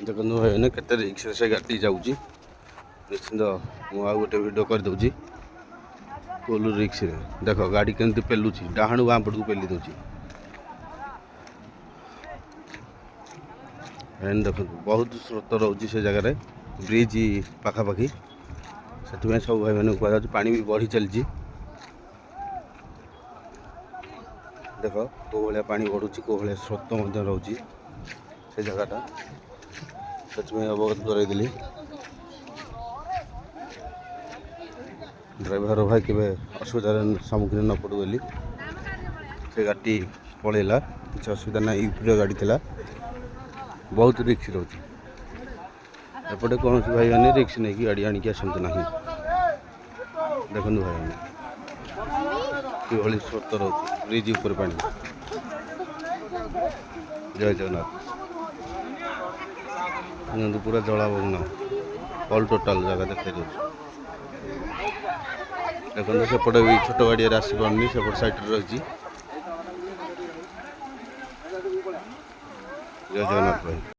देखो भाई केते रिक्स से गाड़ी जाऊँगी निश्चिंत मुझे गोटे वीडियो कर दूँगी फुल रिक्स देख गाड़ी केमती पेलुची डाणु बाँ पट को पेली दूची देख बहुत स्रोत रोचे से जगार ब्रिज पाखापाखि से सब भाई मैंने कह पा भी बढ़ी चलती देख कौ भाया पा बढ़ुची कौ भाया स्रोत रोचे से जगटा से अवगत करदेली ड्राइवर भाई के असुविधार सम्मुखीन न पड़ू बोली से गाड़ी पलैला किसी असुविधा ना यूपी गाड़ी थी बहुत रिक्स रोचे एपटे कौन भाई मैंने रिक्स नहीं कि गाड़ी आणिक आसतु ना देखु भाई मैंने कि स्रोत रोचे ब्रिज ऊपर पानी जय जगन्नाथ पूरा जलावग्न ऑल टोटाल जगह देखा देखो सेपटे भी छोट गाड़ी आसी पारनी सेपट साइड रही जय जगन्नाथ भाई।